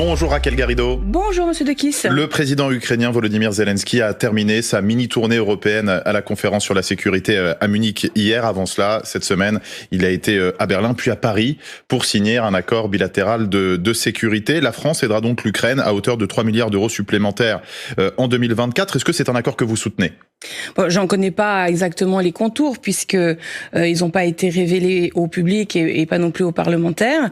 Bonjour Raquel Garrido. Bonjour Monsieur Dekis. Le président ukrainien Volodymyr Zelensky a terminé sa mini-tournée européenne à la conférence sur la sécurité à Munich hier. Avant cela, cette semaine, il a été à Berlin puis à Paris pour signer un accord bilatéral de sécurité. La France aidera donc l'Ukraine à hauteur de 3 milliards d'euros supplémentaires en 2024. Est-ce que c'est un accord que vous soutenez ? Bon, j'en connais pas exactement les contours puisque ils n'ont pas été révélés au public et pas non plus aux parlementaires.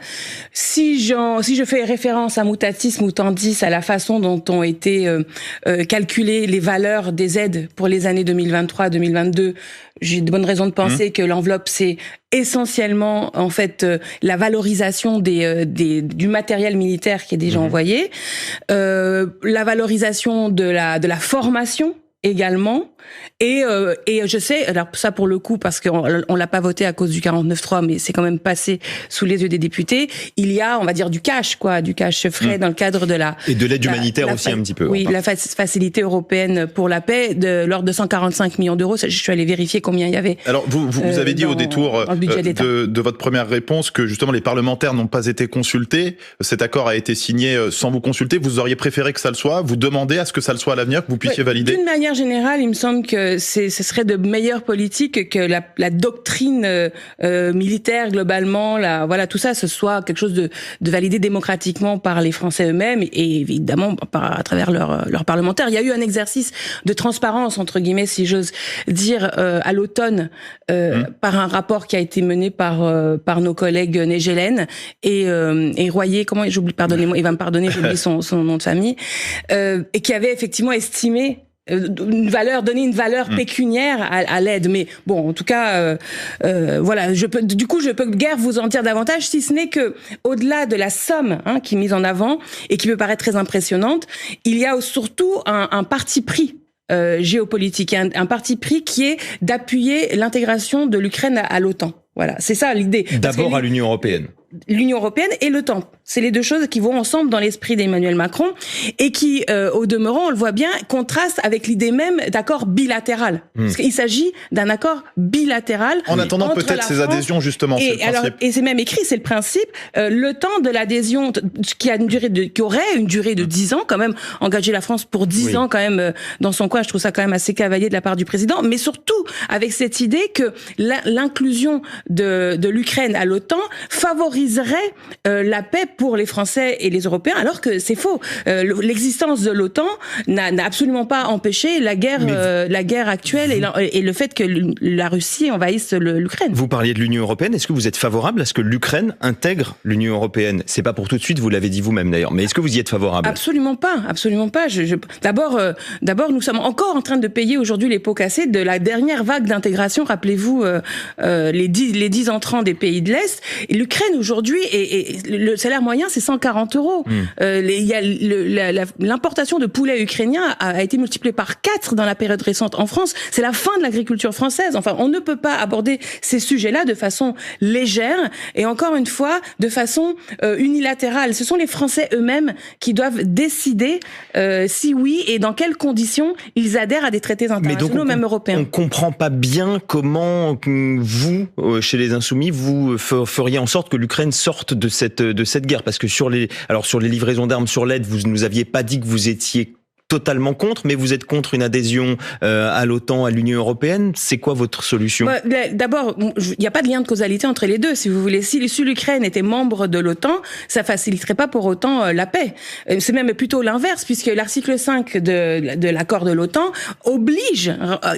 Si je fais référence à mutatis mutandis à la façon dont ont été calculées les valeurs des aides pour les années 2023-2022, j'ai de bonnes raisons de penser que l'enveloppe c'est essentiellement en fait la valorisation du matériel militaire qui est déjà envoyé, la valorisation de la formation également, et je sais, alors ça pour le coup, parce qu'on l'a pas voté à cause du 49.3, mais c'est quand même passé sous les yeux des députés, il y a, on va dire, du cash frais dans le cadre de la... Et de l'aide humanitaire aussi un petit peu. Oui, la facilité européenne pour la paix, de l'ordre de 145 millions d'euros, je suis allé vérifier combien il y avait. Alors, vous avez dit au détour de votre première réponse que justement les parlementaires n'ont pas été consultés. Cet accord a été signé sans vous consulter. Vous auriez préféré que ça le soit? Vous demandez à ce que ça le soit à l'avenir, que vous puissiez valider? D'une manière générale, il me semble que ce serait de meilleure politique que la doctrine militaire globalement, voilà, tout ça, ce soit quelque chose de validé démocratiquement par les Français eux-mêmes et évidemment à travers leurs parlementaires. Il y a eu un exercice de transparence entre guillemets, si j'ose dire, à l'automne par un rapport qui a été mené par nos collègues Negelen et Royer, pardonnez-moi, il va me pardonner, j'oublie son nom de famille, et qui avait effectivement estimé donner une valeur pécuniaire à l'aide. Mais bon, en tout cas, voilà, je peux guère vous en dire davantage, si ce n'est que, au-delà de la somme, qui est mise en avant, et qui peut paraître très impressionnante, il y a surtout un parti pris géopolitique, un parti pris qui est d'appuyer l'intégration de l'Ukraine à l'OTAN. Voilà, c'est ça l'idée. D'abord à l'Union européenne. L'Union européenne et l'OTAN. C'est les deux choses qui vont ensemble dans l'esprit d'Emmanuel Macron et qui, au demeurant, on le voit bien, contrastent avec l'idée même d'accord bilatéral. Parce qu'il s'agit d'un accord bilatéral. En attendant peut-être ces adhésions, justement, c'est le principe. Et c'est même écrit, c'est le principe, le temps de l'adhésion qui aurait une durée de 10 ans, quand même, engager la France pour 10 ans, quand même, dans son coin, je trouve ça quand même assez cavalier de la part du président, mais surtout avec cette idée que l'inclusion de l'Ukraine à l'OTAN favoriserait la paix pour les Français et les Européens, alors que c'est faux. L'existence de l'OTAN n'a absolument pas empêché la guerre actuelle et le fait que la Russie envahisse l'Ukraine. Vous parliez de l'Union européenne. Est-ce que vous êtes favorable à ce que l'Ukraine intègre l'Union européenne? C'est pas pour tout de suite, vous l'avez dit vous-même d'ailleurs. Mais est-ce que vous y êtes favorable? Absolument pas. D'abord, nous sommes encore en train de payer aujourd'hui les pots cassés de la dernière vague d'intégration. Rappelez-vous les 10 entrants des pays de l'Est. Et l'Ukraine aujourd'hui, et le salaire moyen, c'est 140 euros. L'importation de poulet ukrainien a été multipliée par 4 dans la période récente en France. C'est la fin de l'agriculture française. Enfin, on ne peut pas aborder ces sujets-là de façon légère et encore une fois, de façon unilatérale. Ce sont les Français eux-mêmes qui doivent décider si oui et dans quelles conditions ils adhèrent à des traités internationaux, même européens. On comprend pas bien comment vous, chez les Insoumis, vous feriez en sorte que l'Ukraine sorte de cette guerre, parce que sur les livraisons d'armes, sur l'aide, vous nous aviez pas dit que vous étiez totalement contre, mais vous êtes contre une adhésion à l'OTAN, à l'Union européenne. C'est quoi votre solution? D'abord, il n'y a pas de lien de causalité entre les deux, si vous voulez. Si l'Ukraine était membre de l'OTAN, ça faciliterait pas pour autant la paix. C'est même plutôt l'inverse, puisque l'article 5 de l'accord de l'OTAN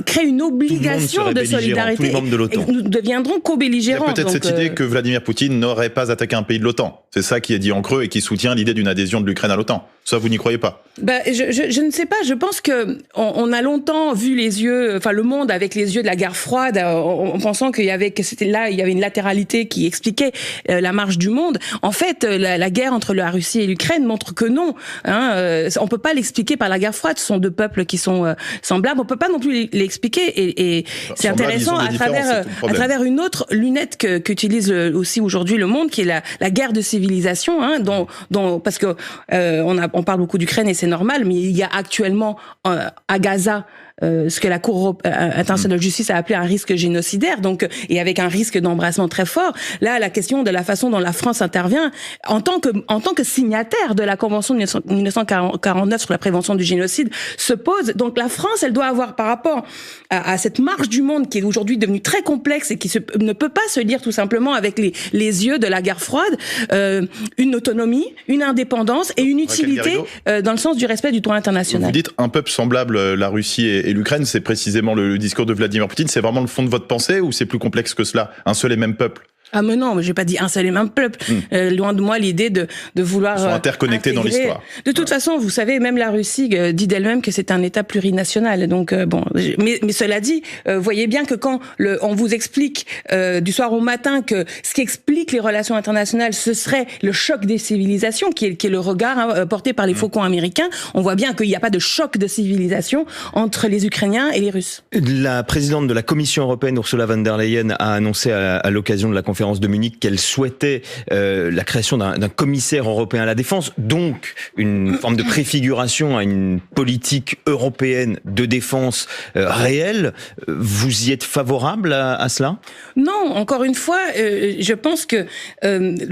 crée une obligation de solidarité. Et nous deviendrons co-belligérants. Il y a peut-être cette idée que Vladimir Poutine n'aurait pas attaqué un pays de l'OTAN. C'est ça qui est dit en creux et qui soutient l'idée d'une adhésion de l'Ukraine à l'OTAN. Ça, vous n'y croyez pas? Je ne sais pas. Je pense que on a longtemps vu le monde avec les yeux de la guerre froide, en pensant il y avait une latéralité qui expliquait la marche du monde. En fait, la guerre entre la Russie et l'Ukraine montre que non. On peut pas l'expliquer par la guerre froide. Ce sont deux peuples qui sont semblables. On peut pas non plus l'expliquer. Et c'est intéressant à travers une autre lunette qu'utilise aussi aujourd'hui le monde, qui est la guerre de civilisation, dont parce que on parle beaucoup d'Ukraine et c'est normal, mais il y a a actuellement à Gaza, ce que la Cour internationale de justice a appelé un risque génocidaire, donc, et avec un risque d'embrasement très fort. Là, la question de la façon dont la France intervient, en tant que signataire de la Convention de 1949 sur la prévention du génocide, se pose. Donc la France, elle doit avoir, par rapport à cette marche du monde qui est aujourd'hui devenue très complexe et qui ne peut pas se lire tout simplement avec les yeux de la guerre froide, une autonomie, une indépendance et une utilité dans le sens du respect du droit international. Vous dites un peuple semblable, la Russie et l'Ukraine, c'est précisément le discours de Vladimir Poutine, c'est vraiment le fond de votre pensée ou c'est plus complexe que cela? Un seul et même peuple? Ah mais non, j'ai pas dit un seul et même peuple. Loin de moi l'idée de vouloir. Ils sont interconnectés dans l'histoire. De toute façon, vous savez, même la Russie dit d'elle-même que c'est un État plurinational. Donc bon, mais cela dit, voyez bien que quand on vous explique du soir au matin que ce qui explique les relations internationales, ce serait le choc des civilisations, qui est le regard porté par les faucons américains. On voit bien qu'il n'y a pas de choc de civilisation entre les Ukrainiens et les Russes. La présidente de la Commission européenne, Ursula von der Leyen, a annoncé à l'occasion de la conférence de Munich qu'elle souhaitait la création d'un commissaire européen à la défense, donc une forme de préfiguration à une politique européenne de défense réelle. Vous y êtes favorable à cela? Non, encore une fois, je pense que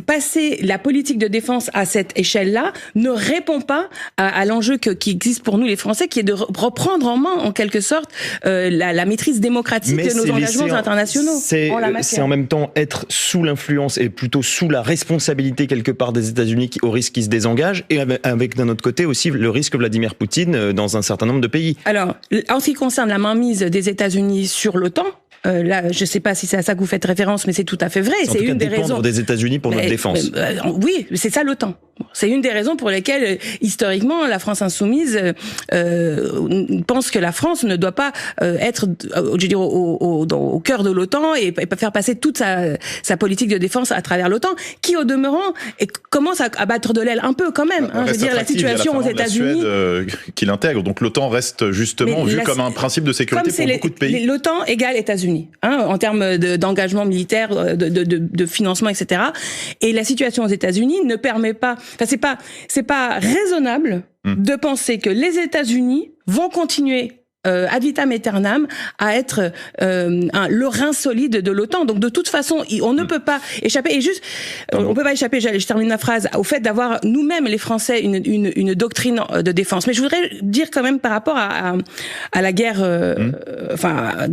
passer la politique de défense à cette échelle-là ne répond pas à l'enjeu qui existe pour nous les Français, qui est de reprendre en main, en quelque sorte, la maîtrise démocratique de nos engagements internationaux. C'est en même temps être sous l'influence et plutôt sous la responsabilité quelque part des États-Unis au risque qu'ils se désengagent, et avec d'un autre côté aussi le risque Vladimir Poutine dans un certain nombre de pays. Alors, en ce qui concerne la mainmise des États-Unis sur l'OTAN, là, je ne sais pas si c'est à ça que vous faites référence, mais c'est tout à fait vrai. C'est une des raisons des États-Unis pour notre défense. Oui, c'est ça l'OTAN. C'est une des raisons pour lesquelles, historiquement, la France insoumise pense que la France ne doit pas être, je veux dire, au cœur de l'OTAN et faire passer toute sa politique de défense à travers l'OTAN, qui, au demeurant, commence à battre de l'aile un peu quand même. Je veux dire, la situation aux États-Unis, la Suède qui l'intègre, donc l'OTAN reste justement vu comme un principe de sécurité pour beaucoup de pays. L'OTAN égale États-Unis, en termes d'engagement militaire, de financement, etc. Et la situation aux États-Unis ne permet pas. Enfin, c'est pas raisonnable de penser que les États-Unis vont continuer ad vitam aeternam à être le rein solide de l'OTAN. Donc de toute façon, on ne peut pas échapper. Et juste, on peut pas échapper. Je termine ma phrase au fait d'avoir nous-mêmes les Français une doctrine de défense. Mais je voudrais dire quand même par rapport à la guerre,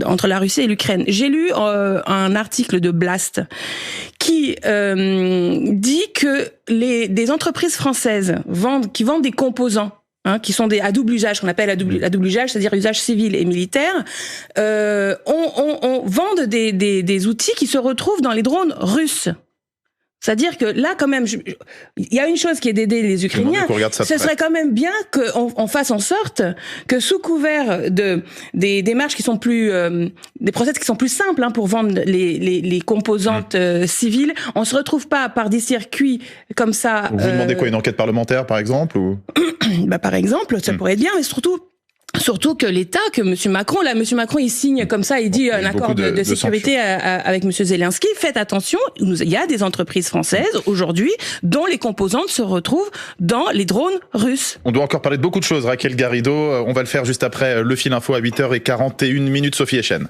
entre la Russie et l'Ukraine. J'ai lu un article de Blast qui dit que des entreprises françaises qui vendent des composants, qui sont à double usage, qu'on appelle à double usage, c'est-à-dire usage civil et militaire, on vend des outils qui se retrouvent dans les drones russes. C'est-dire que là, quand même, il y a une chose qui est d'aider les Ukrainiens. Ce serait quand même bien qu'on fasse en sorte que, sous couvert des démarches qui sont plus, des process qui sont plus simples pour vendre les composantes civiles, on se retrouve pas par des circuits comme ça. Vous demandez quoi, une enquête parlementaire, par exemple, ou par exemple, ça pourrait être bien, mais Surtout que l'État, que M. Macron, il signe comme ça, il dit un accord de sécurité avec M. Zelensky. Faites attention, il y a des entreprises françaises aujourd'hui dont les composantes se retrouvent dans les drones russes. On doit encore parler de beaucoup de choses, Raquel Garrido. On va le faire juste après le fil info à 8h41, Sophie Echen.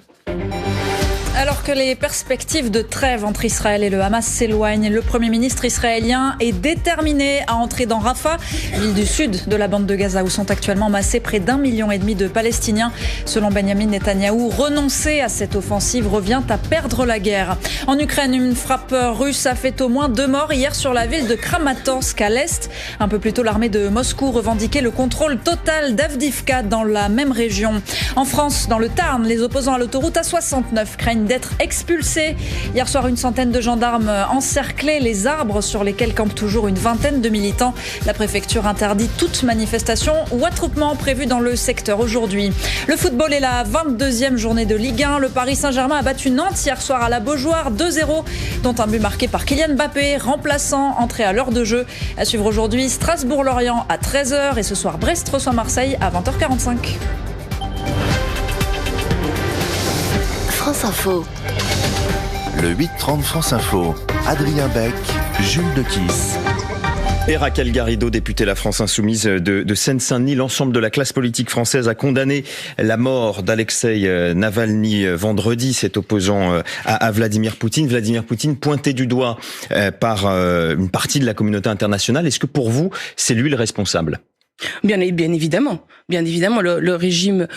Alors que les perspectives de trêve entre Israël et le Hamas s'éloignent, le Premier ministre israélien est déterminé à entrer dans Rafah, ville du sud de la bande de Gaza où sont actuellement massés près d'1,5 million de Palestiniens. Selon Benjamin Netanyahou, renoncer à cette offensive revient à perdre la guerre. En Ukraine, une frappe russe a fait au moins 2 morts hier sur la ville de Kramatorsk à l'est. Un peu plus tôt, l'armée de Moscou revendiquait le contrôle total d'Avdiivka dans la même région. En France, dans le Tarn, les opposants à l'autoroute A69 craignent d'être expulsés. Hier soir, une centaine de gendarmes encerclaient les arbres sur lesquels campent toujours une vingtaine de militants. La préfecture interdit toute manifestation ou attroupement prévu dans le secteur aujourd'hui. Le football est la 22e journée de Ligue 1. Le Paris Saint-Germain a battu Nantes hier soir à la Beaujoire 2-0, dont un but marqué par Kylian Mbappé, remplaçant, entré à l'heure de jeu. À suivre aujourd'hui, Strasbourg-Lorient à 13h et ce soir, Brest reçoit Marseille à 20h45. France Info. Le 8-30 France Info. Adrien Beck, Jules Dequisse. Et Raquel Garrido, députée La France Insoumise de Seine-Saint-Denis, l'ensemble de la classe politique française a condamné la mort d'Alexeï Navalny vendredi, cet opposant à Vladimir Poutine. Vladimir Poutine pointé du doigt par une partie de la communauté internationale. Est-ce que pour vous, c'est lui le responsable ? Bien évidemment. Le régime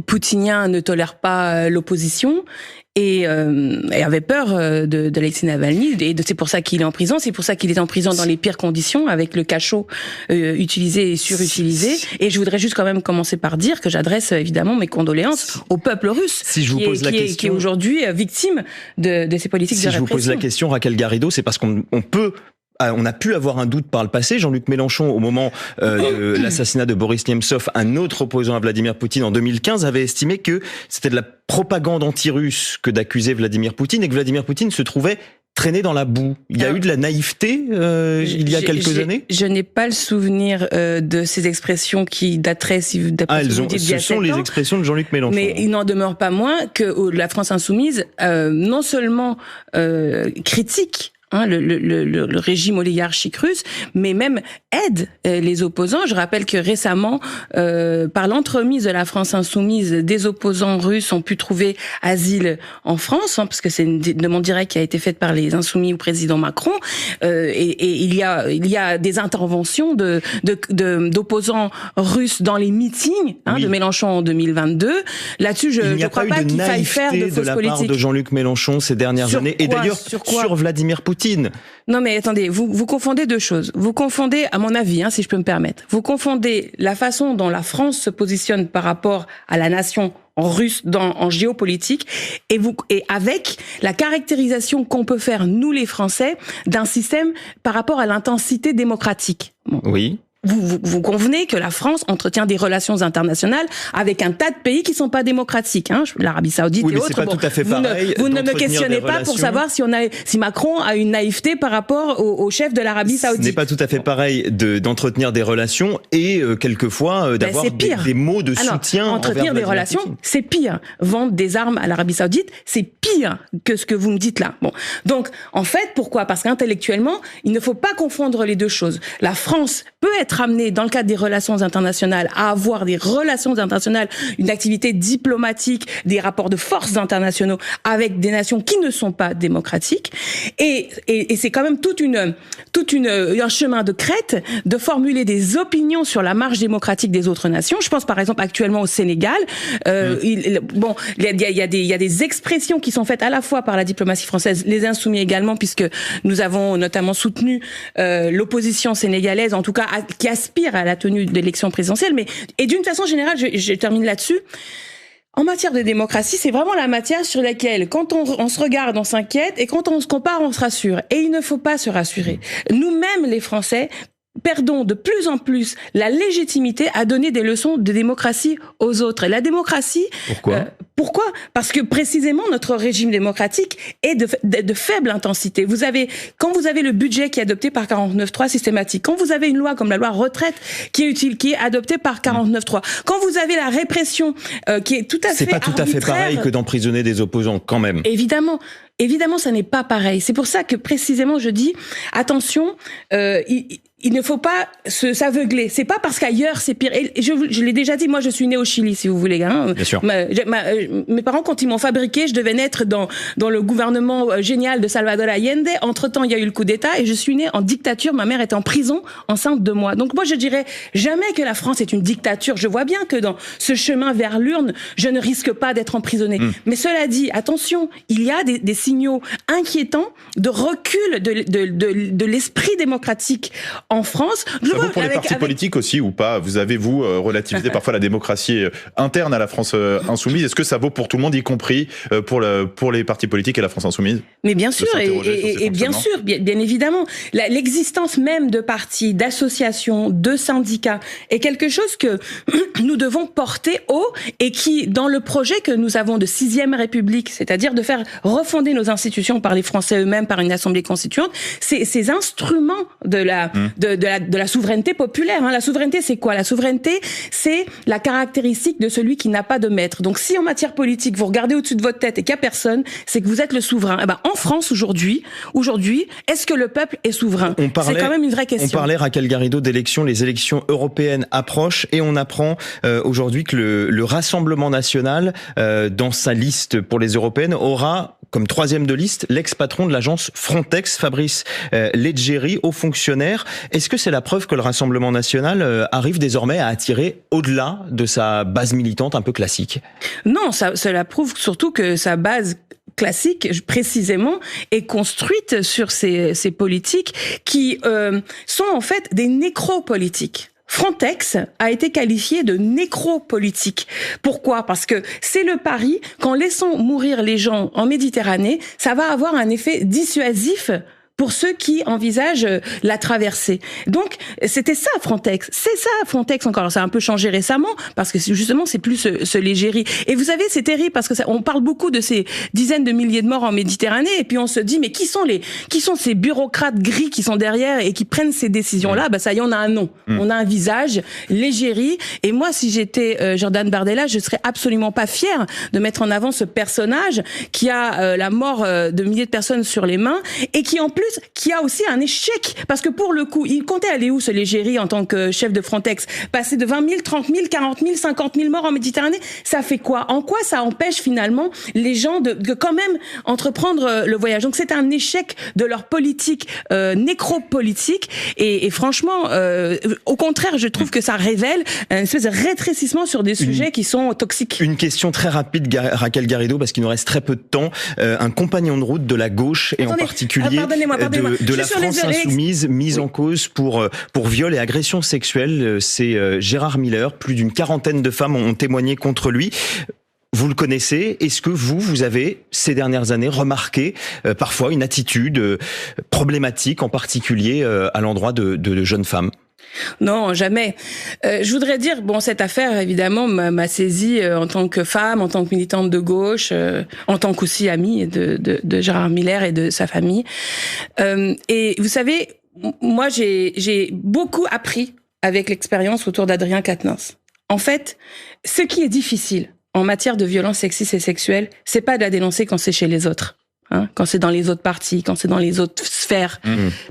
poutinien ne tolère pas l'opposition et avait peur d'Alexeï Navalny, et c'est pour ça qu'il est en prison. C'est pour ça qu'il est en prison dans les pires conditions, avec le cachot utilisé et surutilisé. Et je voudrais juste quand même commencer par dire que j'adresse évidemment mes condoléances au peuple russe, qui est aujourd'hui victime de ces politiques de répression. Si je vous pose la question, Raquel Garrido, c'est parce qu'on a pu avoir un doute par le passé. Jean-Luc Mélenchon, au moment de l'assassinat de Boris Nemtsov, un autre opposant à Vladimir Poutine en 2015, avait estimé que c'était de la propagande anti-russe que d'accuser Vladimir Poutine et que Vladimir Poutine se trouvait traîné dans la boue. Il y a eu de la naïveté il y a quelques années. Je n'ai pas le souvenir de ces expressions qui dateraient, ce sont les expressions de Jean-Luc Mélenchon. Mais il n'en demeure pas moins que la France Insoumise, non seulement critique le régime oligarchique russe, mais même aide les opposants. Je rappelle que récemment, par l'entremise de la France Insoumise, des opposants russes ont pu trouver asile en France, parce que c'est une demande directe qui a été faite par les Insoumis au président Macron. Et il y a des interventions d'opposants russes dans les meetings de Mélenchon en 2022. Là-dessus, je crois pas qu'il faille faire de fausses politiques. Il n'y a pas eu de naïveté de la part de Jean-Luc Mélenchon ces dernières années. Et d'ailleurs, sur Vladimir Poutine. Non mais attendez, vous confondez deux choses. Vous confondez, à mon avis, si je peux me permettre, vous confondez la façon dont la France se positionne par rapport à la nation russe en géopolitique et avec la caractérisation qu'on peut faire, nous les Français, d'un système par rapport à l'intensité démocratique. Bon. Oui. Vous convenez que la France entretient des relations internationales avec un tas de pays qui sont pas démocratiques, l'Arabie Saoudite et autres. C'est pas tout à fait pareil. Vous ne me questionnez pas pour savoir si Macron a une naïveté par rapport au chef de l'Arabie Saoudite. Ce n'est pas tout à fait pareil d'entretenir des relations et quelquefois d'avoir des mots de soutien. Entretenir des relations, c'est pire. Vendre des armes à l'Arabie Saoudite, c'est pire que ce que vous me dites là. Bon, donc en fait, pourquoi ? Parce qu'intellectuellement, il ne faut pas confondre les deux choses. La France peut être amenée, dans le cadre des relations internationales, à avoir des relations internationales, une activité diplomatique, des rapports de force internationaux avec des nations qui ne sont pas démocratiques. Et c'est quand même un chemin de crête de formuler des opinions sur la marche démocratique des autres nations. Je pense par exemple actuellement au Sénégal. Il y a des expressions qui sont faites à la fois par la diplomatie française, les Insoumis également, puisque nous avons notamment soutenu l'opposition sénégalaise, en tout cas qui aspire à la tenue d'élections présidentielles. Et d'une façon générale, je termine là-dessus. En matière de démocratie, c'est vraiment la matière sur laquelle, quand on se regarde, on s'inquiète, et quand on se compare, on se rassure. Et il ne faut pas se rassurer. Nous-mêmes, les Français, perdons de plus en plus la légitimité à donner des leçons de démocratie aux autres. Et la démocratie... Pourquoi ? Parce que précisément notre régime démocratique est de faible intensité. Quand vous avez le budget qui est adopté par 49.3 systématique, quand vous avez une loi comme la loi retraite qui est adoptée par 49.3, quand vous avez la répression qui est tout à fait arbitraire... C'est pas tout à fait pareil que d'emprisonner des opposants quand même. Évidemment, ça n'est pas pareil. C'est pour ça que précisément je dis attention. Il ne faut pas s'aveugler. C'est pas parce qu'ailleurs c'est pire. Et je l'ai déjà dit, moi je suis née au Chili, si vous voulez. Bien sûr. Mes parents, quand ils m'ont fabriqué, je devais naître dans le gouvernement génial de Salvador Allende. Entre-temps, il y a eu le coup d'État et je suis née en dictature. Ma mère était en prison, enceinte de moi. Donc moi, je dirais jamais que la France est une dictature. Je vois bien que dans ce chemin vers l'urne, je ne risque pas d'être emprisonnée. Mais cela dit, attention, il y a des signaux inquiétants de recul de l'esprit démocratique en France. Ça vaut pour les partis politiques aussi ou pas ? Vous avez, relativisé parfois la démocratie interne à la France Insoumise. Est-ce que ça vaut pour tout le monde, y compris pour les partis politiques et la France Insoumise ? Mais bien sûr, et bien sûr, bien évidemment. L'existence même de partis, d'associations, de syndicats est quelque chose que nous devons porter haut et qui, dans le projet que nous avons de 6e République, c'est-à-dire de faire refonder nos institutions par les Français eux-mêmes, par une assemblée constituante, ces instruments de de la souveraineté populaire. La souveraineté, c'est quoi? La souveraineté, c'est la caractéristique de celui qui n'a pas de maître. Donc, si en matière politique, vous regardez au-dessus de votre tête et qu'il n'y a personne, c'est que vous êtes le souverain. Eh ben, en France, aujourd'hui, est-ce que le peuple est souverain? C'est quand même une vraie question. On parlait, Raquel Garrido, d'élections. Les élections européennes approchent et on apprend aujourd'hui que le Rassemblement national, dans sa liste pour les européennes, aura comme troisième de liste l'ex-patron de l'agence Frontex, Fabrice Leggeri, haut fonctionnaire. Est-ce que c'est la preuve que le Rassemblement national arrive désormais à attirer au-delà de sa base militante un peu classique? Non, cela prouve surtout que sa base classique, précisément, est construite sur ces politiques qui sont en fait des nécropolitiques. Frontex a été qualifié de nécropolitique. Pourquoi? Parce que c'est le pari qu'en laissant mourir les gens en Méditerranée, ça va avoir un effet dissuasif pour ceux qui envisagent la traversée. Donc, c'était ça, Frontex. C'est ça, Frontex, encore. Ça a un peu changé récemment, parce que justement, c'est plus ce Leggeri. Et vous savez, c'est terrible, parce que on parle beaucoup de ces dizaines de milliers de morts en Méditerranée, et puis on se dit, mais qui sont ces bureaucrates gris qui sont derrière et qui prennent ces décisions-là? Bah, ça y est, on a un nom. On a un visage, Leggeri. Et moi, si j'étais Jordan Bardella, je serais absolument pas fière de mettre en avant ce personnage qui a la mort de milliers de personnes sur les mains, et qui, en plus, qui a aussi un échec, parce que pour le coup, il comptait aller où, ce Leggeri, en tant que chef de Frontex? Passer de 20 000, 30 000, 40 000, 50 000 morts en Méditerranée, ça fait quoi? En quoi ça empêche finalement les gens de quand même entreprendre le voyage? Donc c'est un échec de leur politique nécropolitique, et franchement, au contraire, je trouve que ça révèle une espèce de rétrécissement sur des sujets qui sont toxiques. Une question très rapide, Raquel Garrido, parce qu'il nous reste très peu de temps. Un compagnon de route de la gauche, et en particulier de la France insoumise, mise en cause pour viol et agression sexuelle. C'est Gérard Miller. Plus d'une quarantaine de femmes ont témoigné contre lui. Vous le connaissez. Est-ce que vous avez, ces dernières années, remarqué parfois une attitude problématique, en particulier à l'endroit de jeunes femmes? Non, jamais. Je voudrais dire, cette affaire, évidemment, m'a saisie en tant que femme, en tant que militante de gauche, en tant qu'aussi amie de Gérard Miller et de sa famille. Et vous savez, moi, j'ai beaucoup appris avec l'expérience autour d'Adrien Quatennens. En fait, ce qui est difficile en matière de violence sexiste et sexuelle, c'est pas de la dénoncer quand c'est chez les autres. Quand c'est dans les autres partis, quand c'est dans les autres sphères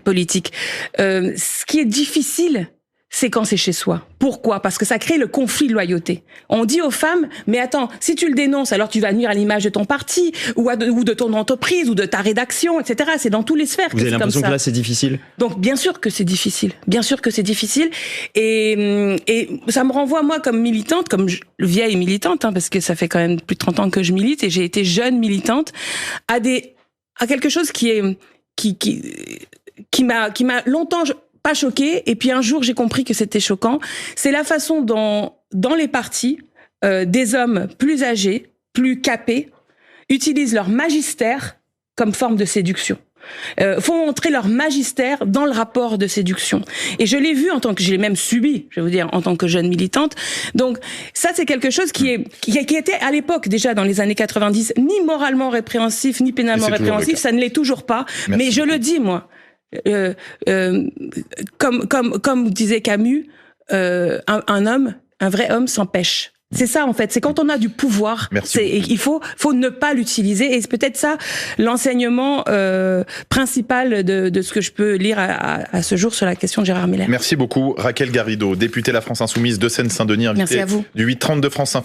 politiques. Ce qui est difficile, c'est quand c'est chez soi. Pourquoi? Parce que ça crée le conflit de loyauté. On dit aux femmes, mais attends, si tu le dénonces, alors tu vas nuire à l'image de ton parti, ou de ton entreprise, ou de ta rédaction, etc. C'est dans toutes les sphères. Vous avez l'impression que là, c'est difficile? Donc, bien sûr que c'est difficile. Bien sûr que c'est difficile. Et ça me renvoie, moi, comme militante, comme vieille militante, parce que ça fait quand même plus de 30 ans que je milite, et j'ai été jeune militante, à quelque chose qui m'a longtemps pas choquée, et puis un jour j'ai compris que c'était choquant. C'est la façon dont, dans les partis, des hommes plus âgés, plus capés, utilisent leur magistère comme forme de séduction. Font montrer leur magistère dans le rapport de séduction. Et je l'ai vu je l'ai même subi, je vais vous dire, en tant que jeune militante. Donc, ça, c'est quelque chose qui était à l'époque, déjà dans les années 90, ni moralement répréhensif, ni pénalement répréhensif. Ça ne l'est toujours pas. Merci. Mais je le dis, moi. Comme disait Camus, un vrai homme s'empêche. C'est ça, en fait. C'est quand on a du pouvoir. Il faut ne pas l'utiliser. Et c'est peut-être ça l'enseignement principal de ce que je peux lire à ce jour sur la question de Gérard Miller. Merci beaucoup, Raquel Garrido, députée La France Insoumise de Seine-Saint-Denis, invitée du 8-30 de France Info.